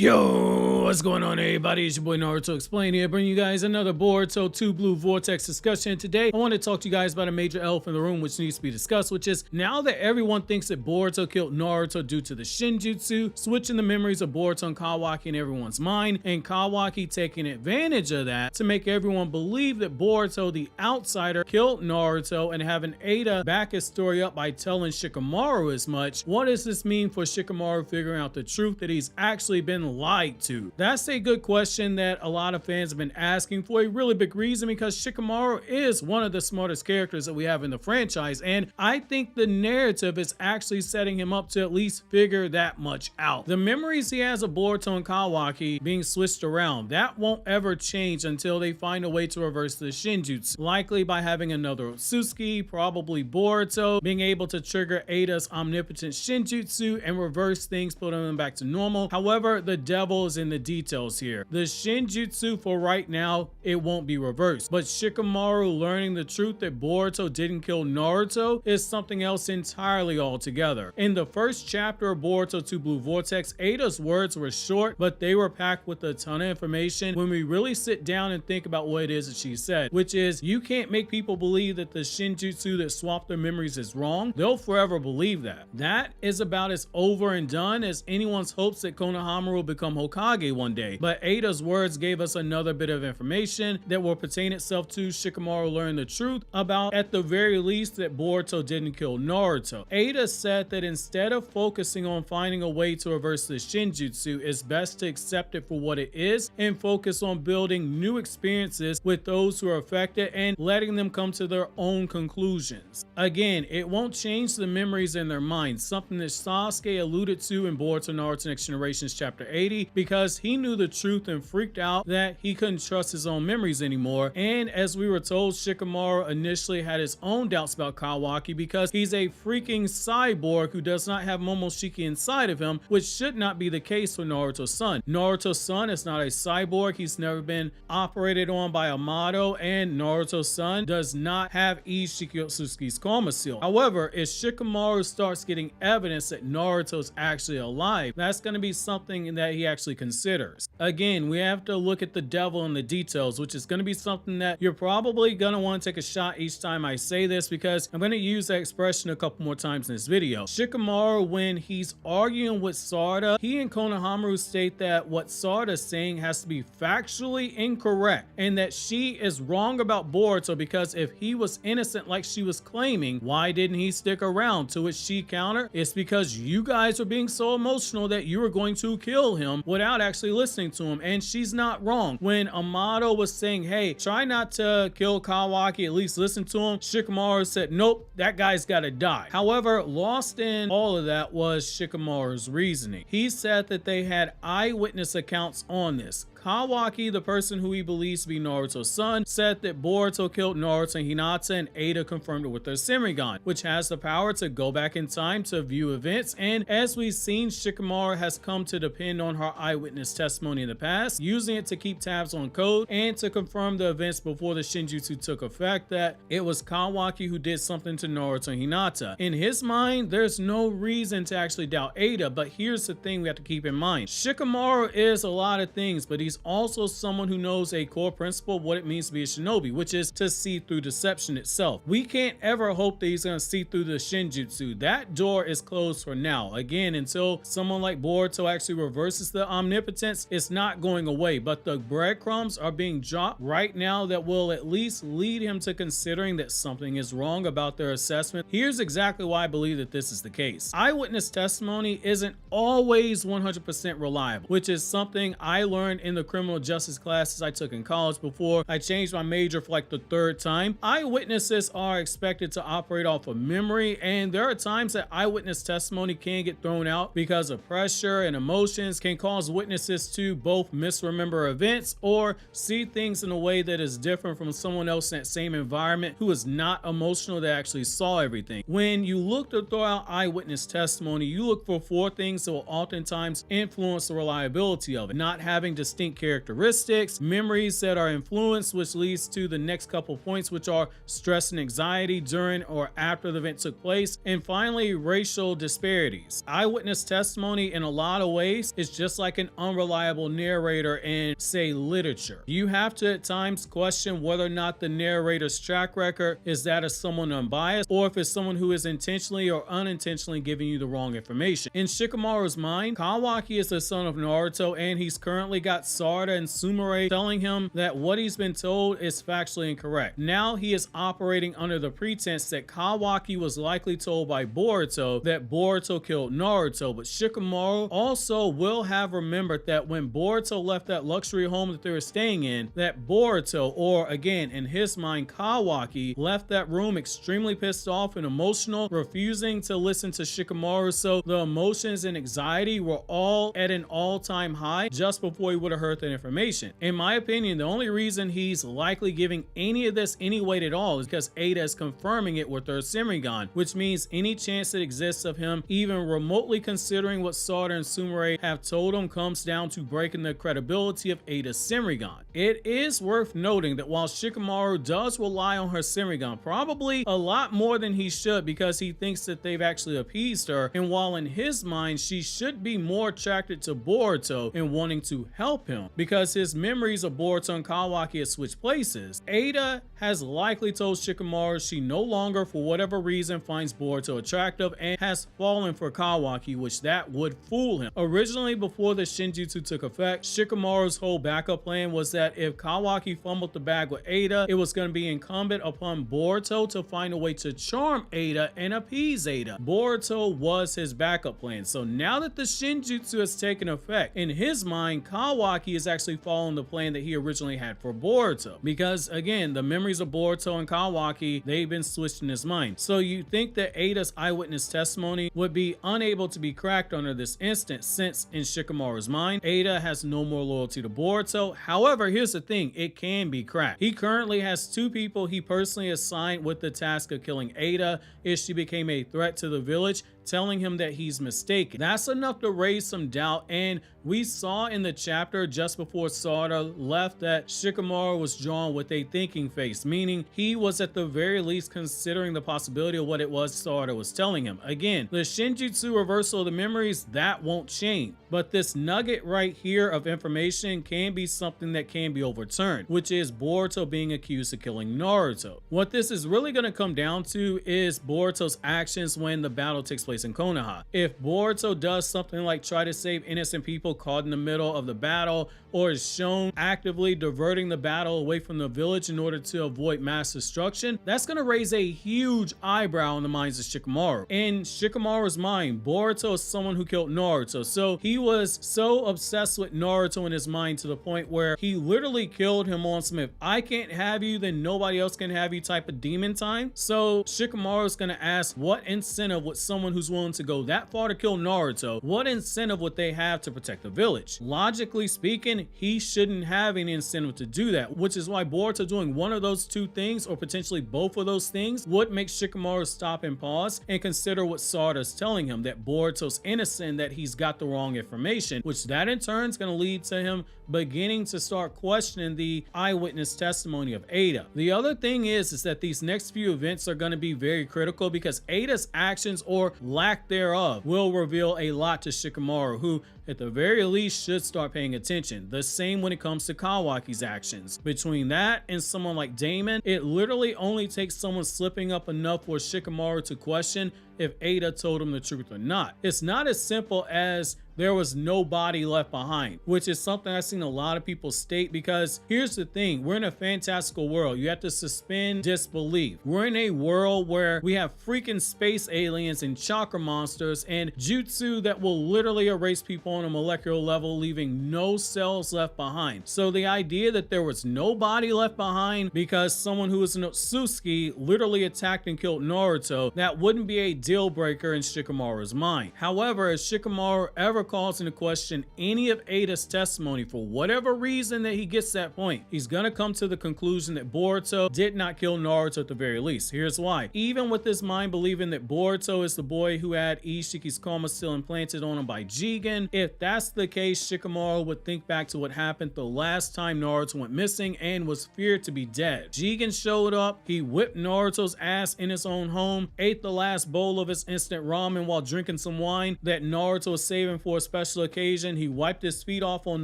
Yo, what's going on everybody? It's your boy Naruto Explain here, bringing you guys another Boruto Two Blue Vortex discussion. Today, I want to talk to you guys about a major elephant in the room which needs to be discussed, which is now that everyone thinks that Boruto killed Naruto due to the Shinjutsu, switching the memories of Boruto and Kawaki in everyone's mind, and Kawaki taking advantage of that to make everyone believe that Boruto, the outsider, killed Naruto, and having Ada back his story up by telling Shikamaru as much. What does this mean for Shikamaru figuring out the truth that he's actually been lied to? That's a good question that a lot of fans have been asking for a really big reason, because Shikamaru is one of the smartest characters that we have in the franchise, and I think the narrative is actually setting him up to at least figure that much out. The memories he has of Boruto and Kawaki being switched around, that won't ever change until they find a way to reverse the Shinjutsu, likely by having another Otsutsuki, probably Boruto, being able to trigger Ada's omnipotent Shinjutsu and reverse things, putting them back to normal. However, the devil is in the details here. The Shinjutsu, for right now, it won't be reversed, but Shikamaru learning the truth that Boruto didn't kill Naruto is something else entirely altogether. In the first chapter of Boruto Two Blue Vortex, Ada's words were short, but they were packed with a ton of information when we really sit down and think about what it is that she said, which is you can't make people believe that the Shinjutsu that swapped their memories is wrong. They'll forever believe that. That is about as over and done as anyone's hopes that Konoha will become Hokage one day. But Ada's words gave us another bit of information that will pertain itself to Shikamaru learning the truth about, at the very least, that Boruto didn't kill Naruto. Ada said that instead of focusing on finding a way to reverse the Shinjutsu, it's best to accept it for what it is and focus on building new experiences with those who are affected and letting them come to their own conclusions. Again, it won't change the memories in their minds, something that Sasuke alluded to in Boruto Naruto Next Generations chapter 80, because he knew the truth and freaked out that he couldn't trust his own memories anymore. And as we were told, Shikamaru initially had his own doubts about Kawaki because he's a freaking cyborg who does not have Momoshiki inside of him, which should not be the case for Naruto's son. Naruto's son is not a cyborg. He's never been operated on by Amato, and Naruto's son does not have Ii Shikotsuki's Karma Seal. However, if Shikamaru starts getting evidence that Naruto's actually alive, that's going to be something that he actually considers. Again, we have to look at the devil in the details, which is going to be something that you're probably going to want to take a shot each time I say this, because I'm going to use that expression a couple more times in this video. Shikamaru, when he's arguing with Sarada, he and Konohamaru state that what Sarada's saying has to be factually incorrect and that she is wrong about Boruto, because if he was innocent like she was claiming, why didn't he stick around? To which she countered, it's because you guys are being so emotional that you were going to kill him without actually listening to him. And she's not wrong. When Amato was saying, hey, try not to kill Kawaki, at least listen to him, Shikamaru said, nope, that guy's gotta die. However, lost in all of that was Shikamaru's reasoning. He said that they had eyewitness accounts on this. Kawaki, the person who he believes to be Naruto's son, said that Boruto killed Naruto and Hinata, and Ada confirmed it with her senrigan, which has the power to go back in time to view events. And as we've seen, Shikamaru has come to depend on her eyewitness testimony in the past, using it to keep tabs on code and to confirm the events before the Shinjutsu took effect, that it was Kawaki who did something to Naruto and Hinata. In his mind, there's no reason to actually doubt Ada, but here's the thing we have to keep in mind. Shikamaru is a lot of things, but he's also someone who knows a core principle of what it means to be a shinobi, which is to see through deception itself. We can't ever hope that he's going to see through the Shinjutsu. That door is closed for now. Again, until someone like Boruto actually reverses the omnipotence, it's not going away, but the breadcrumbs are being dropped right now that will at least lead him to considering that something is wrong about their assessment. Here's exactly why I believe that this is the case. Eyewitness testimony isn't always 100% reliable, which is something I learned in the criminal justice classes I took in college before I changed my major for like the third time. Eyewitnesses are expected to operate off of memory, and there are times that eyewitness testimony can get thrown out because of pressure, and emotions can cause witnesses to both misremember events or see things in a way that is different from someone else in that same environment who is not emotional that actually saw everything. When you look to throw out eyewitness testimony, you look for four things that will oftentimes influence the reliability of it: not having distinct distinct characteristics, memories that are influenced, which leads to the next couple points, which are stress and anxiety during or after the event took place, and finally racial disparities. Eyewitness testimony in a lot of ways is just like an unreliable narrator in, say, literature. You have to at times question whether or not the narrator's track record is that of someone unbiased, or if it's someone who is intentionally or unintentionally giving you the wrong information. In Shikamaru's mind, Kawaki is the son of Naruto, and he's currently got Sarada and Sumire telling him that what he's been told is factually incorrect. Now he is operating under the pretense that Kawaki was likely told by Boruto that Boruto killed Naruto, but Shikamaru also will have remembered that when Boruto left that luxury home that they were staying in, that Boruto, or again in his mind Kawaki, left that room extremely pissed off and emotional, refusing to listen to Shikamaru, so the emotions and anxiety were all at an all-time high just before he would have heard that information. In my opinion, the only reason he's likely giving any of this any weight at all is because Ada is confirming it with her senrigan, which means any chance that exists of him even remotely considering what Sarada and Sumire have told him comes down to breaking the credibility of Ada's senrigan. It is worth noting that while Shikamaru does rely on her senrigan, probably a lot more than he should, because he thinks that they've actually appeased her, and while in his mind she should be more attracted to Boruto and wanting to help him because his memories of Boruto and Kawaki have switched places, Ada has likely told Shikamaru she no longer, for whatever reason, finds Boruto attractive and has fallen for Kawaki, which that would fool him. Originally, before the Shinjutsu took effect, Shikamaru's whole backup plan was that if Kawaki fumbled the bag with Ada, it was going to be incumbent upon Boruto to find a way to charm Ada and appease Ada. Boruto was his backup plan. So now that the Shinjutsu has taken effect, in his mind, Kawaki is actually following the plan that he originally had for Boruto, because again, the memories of Boruto and Kawaki, they've been switched in his mind. So you think that Ada's eyewitness testimony would be unable to be cracked under this instance, since in Shikamaru's mind, Ada has no more loyalty to Boruto. However, here's the thing, it can be cracked. He currently has two people he personally assigned with the task of killing Ada if she became a threat to the village, telling him that he's mistaken. That's enough to raise some doubt, and we saw in the chapter just before Sarada left that Shikamaru was drawn with a thinking face, meaning he was at the very least considering the possibility of what it was Sarada was telling him. Again, the Shinjutsu reversal of the memories, that won't change, but this nugget right here of information can be something that can be overturned, which is Boruto being accused of killing Naruto. What this is really going to come down to is Boruto's actions when the battle takes place in Konoha. If Boruto does something like try to save innocent people caught in the middle of the battle, or is shown actively diverting the battle away from the village in order to avoid mass destruction, that's going to raise a huge eyebrow in the minds of Shikamaru. In Shikamaru's mind, Boruto is someone who killed Naruto, so he was so obsessed with Naruto in his mind to the point where he literally killed him on some if I can't have you, then nobody else can have you type of demon time. So Shikamaru is going to ask, what incentive would someone who's willing to go that far to kill Naruto, what incentive would they have to protect the village? Logically speaking, he shouldn't have any incentive to do that, which is why Boruto doing one of those two things, or potentially both of those things, would make Shikamaru stop and pause and consider what Sarada is telling him, that Boruto's innocent, that he's got the wrong information, which that in turn is going to lead to him beginning to start questioning the eyewitness testimony of Ada. The other thing is that these next few events are going to be very critical, because Ada's actions or lack thereof will reveal a lot to Shikamaru, who at the very least should start paying attention. The same when it comes to Kawaki's actions. Between that and someone like Daemon, it literally only takes someone slipping up enough for Shikamaru to question if Ada told him the truth or not. It's not as simple as there was no body left behind, which is something I've seen a lot of people state, because here's the thing, we're in a fantastical world. You have to suspend disbelief. We're in a world where we have freaking space aliens and chakra monsters and jutsu that will literally erase people on a molecular level, leaving no cells left behind. So the idea that there was no body left behind because someone who was an Otsutsuki literally attacked and killed Naruto, that wouldn't be a deal breaker in Shikamaru's mind. However, if Shikamaru ever calls into question any of Ada's testimony for whatever reason that he gets that point, he's gonna come to the conclusion that Boruto did not kill Naruto at the very least. Here's why. Even with his mind believing that Boruto is the boy who had Ishiki's karma still implanted on him by Jigen, if that's the case, Shikamaru would think back to what happened the last time Naruto went missing and was feared to be dead. Jigen showed up, he whipped Naruto's ass in his own home, ate the last bowl of his instant ramen while drinking some wine that Naruto was saving for a special occasion. He wiped his feet off on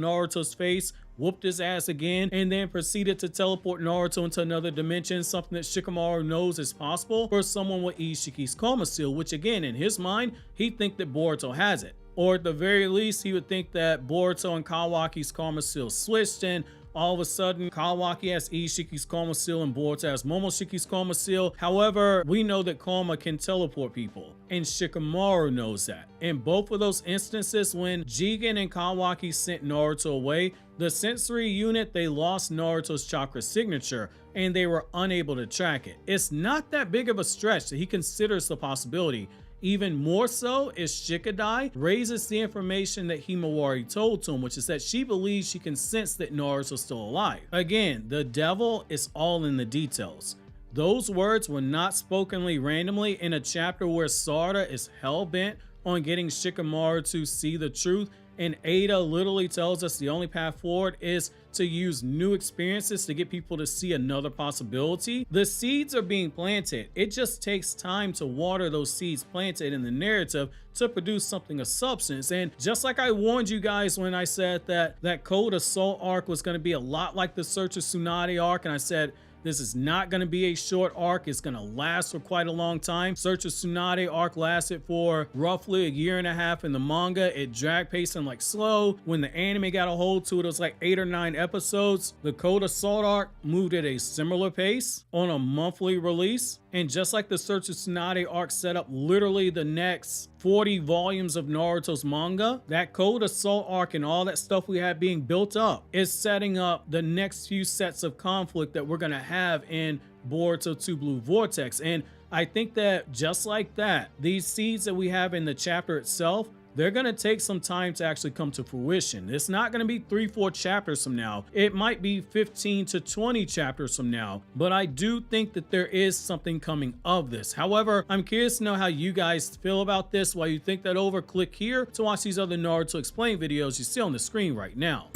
Naruto's face, whooped his ass again, and then proceeded to teleport Naruto into another dimension, something that Shikamaru knows is possible for someone with Ishiki's karma seal, which again, in his mind, he'd think that Boruto has it. Or at the very least, he would think that Boruto and Kawaki's karma seal switched, and all of a sudden Kawaki has Ishiki's karma seal and Boruto has Momoshiki's karma seal. However, we know that karma can teleport people, and Shikamaru knows that. In both of those instances, when Jigen and Kawaki sent Naruto away, the sensory unit, they lost Naruto's chakra signature and they were unable to track it. It's not that big of a stretch that he considers the possibility. Even more so is Shikadai raises the information that Himawari told to him, which is that she believes she can sense that Naruto's still alive. Again, the devil is all in the details. Those words were not spokenly randomly in a chapter where Sarada is hell-bent on getting Shikamaru to see the truth, and Ada literally tells us the only path forward is to use new experiences to get people to see another possibility. The seeds are being planted. It just takes time to water those seeds planted in the narrative to produce something of substance. And just like I warned you guys when I said that Code Assault arc was going to be a lot like the Search of Tsunade arc, and I said this is not going to be a short arc. It's going to last for quite a long time. Search of Tsunade arc lasted for roughly a year and a half in the manga. It dragged pacing like slow. When the anime got a hold to it, it was like 8 or 9 episodes. The Code Assault arc moved at a similar pace on a monthly release. And just like the Search of Tsunade arc set up literally the next 40 volumes of Naruto's manga, that Code Assault arc and all that stuff we had being built up is setting up the next few sets of conflict that we're going to have in Boruto Two Blue Vortex. And I think that just like that, these seeds that we have in the chapter itself, they're going to take some time to actually come to fruition. It's not going to be 3-4 chapters from now. It might be 15 to 20 chapters from now, but I do think that there is something coming of this. However, I'm curious to know how you guys feel about this. While you think that over, click here to watch these other Naruto Explained videos you see on the screen right now.